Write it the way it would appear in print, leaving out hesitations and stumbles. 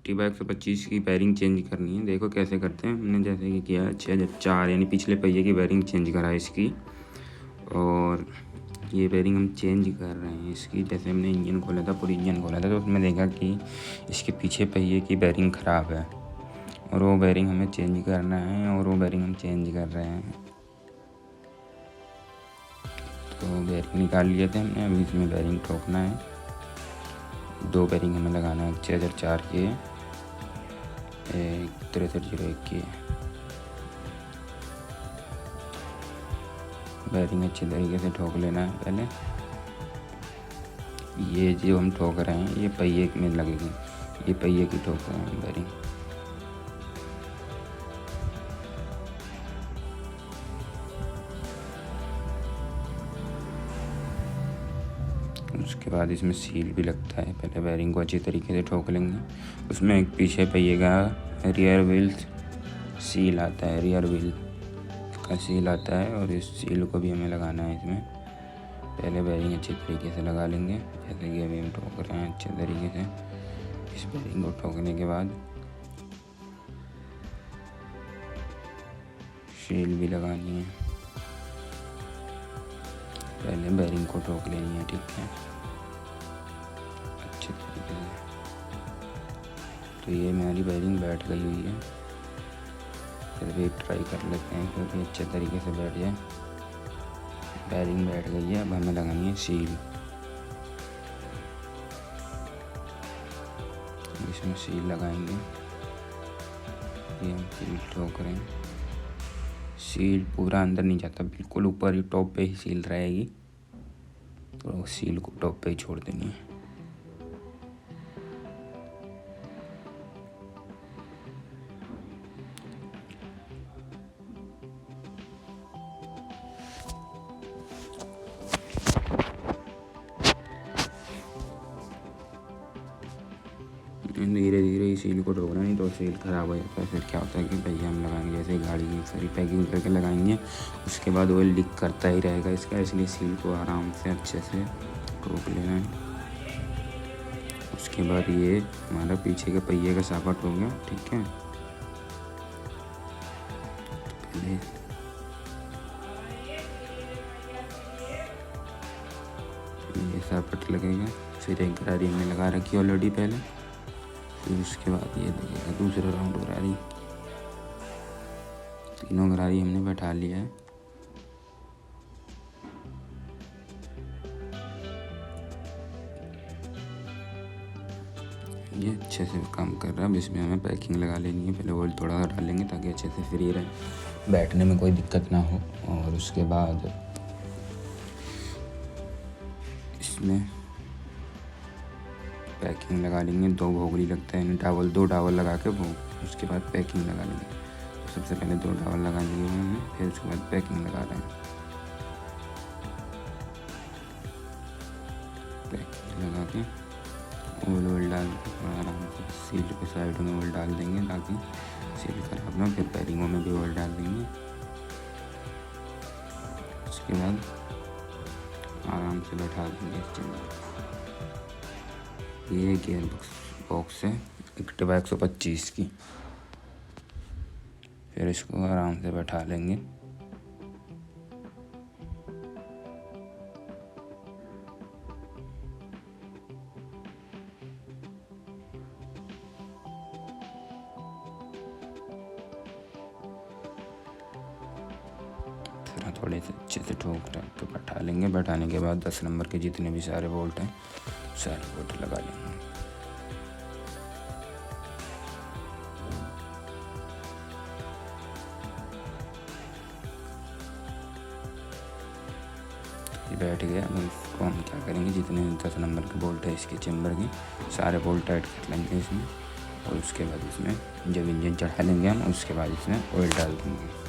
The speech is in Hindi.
एक्टिवा 125 की बेरिंग चेंज करनी है। देखो कैसे करते हैं। हमने जैसे कि किया 6004 यानी पिछले पहिए की बेरिंग चेंज करा है इसकी, और ये बेरिंग हम चेंज कर रहे हैं इसकी। जैसे हमने इंजन खोला था, पूरी इंजन खोला था, तो उसमें देखा कि इसके पीछे पहिए की बेरिंग ख़राब है और वो बेरिंग हमें चेंज करना है, और वो बेरिंग हम चेंज कर रहे हैं। तो बेरिंग निकाल लिए थे हमने, अभी इसमें बेरिंग ठोकना है। 2 बेरिंग हमें लगाना है, 6004 की है, एक 6301 की है। बेरिंग अच्छे तरीके से ठोक लेना है पहले। ये जो हम ठोक रहे हैं ये पहिए में लगेगी, ये पहिए की ठोक रहे हैं बेरिंग। उसके बाद इसमें सील भी लगता है। पहले बेरिंग को अच्छी तरीके से ठोक लेंगे। उसमें एक पीछे पहिए का रियर व्हील सील आता है, रियर व्हील का सील आता है, और इस सील को भी हमें लगाना है इसमें। पहले बेरिंग अच्छे तरीके से लगा लेंगे, जैसे कि अभी हम ठोक रहे हैं अच्छे तरीके से। इस बेरिंग को ठोकने के बाद सील भी लगानी है। पहले बेरिंग को ठोक लेनी है, ठीक है, अच्छे तरीके से। तो ये हमारी बेरिंग बैठ गई हुई है। फिर भी ट्राई कर लेते हैं क्योंकि अच्छे तरीके से बैठ जाए। बेरिंग बैठ गई है, अब हमें लगानी है सील। इसमें सील लगाएंगे, ये हम सील ठोक रहे हैं। सील पूरा अंदर नहीं जाता, बिल्कुल ऊपर ही टॉप पे ही सील रहेगी, तो सील को टॉप पे ही छोड़ देनी है। धीरे धीरे ही सील को ठोकना, नहीं तो सील ख़राब हो जाता है। फिर क्या होता है कि भैया हम लगाएंगे, जैसे गाड़ी की सारी पैकिंग करके लगाएंगे, उसके बाद ऑयल लीक करता ही रहेगा इसका, इसलिए सील को आराम से अच्छे से ठोक लेना है। उसके बाद ये हमारा पीछे के पहिए का सापट हो गया, ठीक है। पहले ये सापट लगेगा, फिर एक गरारी हमने लगा रखी ऑलरेडी पहले, फिर उसके बाद ये लगेगा दूसरा राउंड गरारी। तीनों गरारी हमने बैठा लिया है। ये अच्छे से काम कर रहा है। अब इसमें हमें पैकिंग लगा लेनी है। पहले ऑयल थोड़ा सा डालेंगे ताकि अच्छे से फ्री रहे, बैठने में कोई दिक्कत ना हो। और उसके बाद इसमें पैकिंग लगा लेंगे। 2 भोगली लगता है, टावल 2 टावल लगा के उसके बाद पैकिंग लगा लेंगे। तो सबसे पहले 2 टावल लगा लिए हमने, फिर उसके बाद पैकिंग लगा रहे हैं। पैकिंग लगा के ऑयल डाल के थोड़ा आराम से सील के साइड में ऑयल डाल देंगे ताकि सील खराब ना। फिर पैरिंगों में भी ऑयल डाल देंगे। उसके बाद आराम से बैठा देंगे इस चीज़। ये गियर बॉक्स है एक्टिवा 125 की। फिर इसको आराम से बैठा लेंगे। थोड़े से अच्छे से ठोक के बैठा लेंगे। बैठाने के बाद 10 नंबर के जितने भी सारे बोल्ट हैं सारे बोल्ट लगा लेंगे। ये बैठ गया। अब इसको हम क्या करेंगे, जितने 10 नंबर के बोल्ट है इसके चेम्बर के सारे बोल्ट टाइट कर लेंगे इसमें। और उसके बाद इसमें जब इंजन चढ़ा लेंगे हम, उसके बाद इसमें ऑयल डाल देंगे।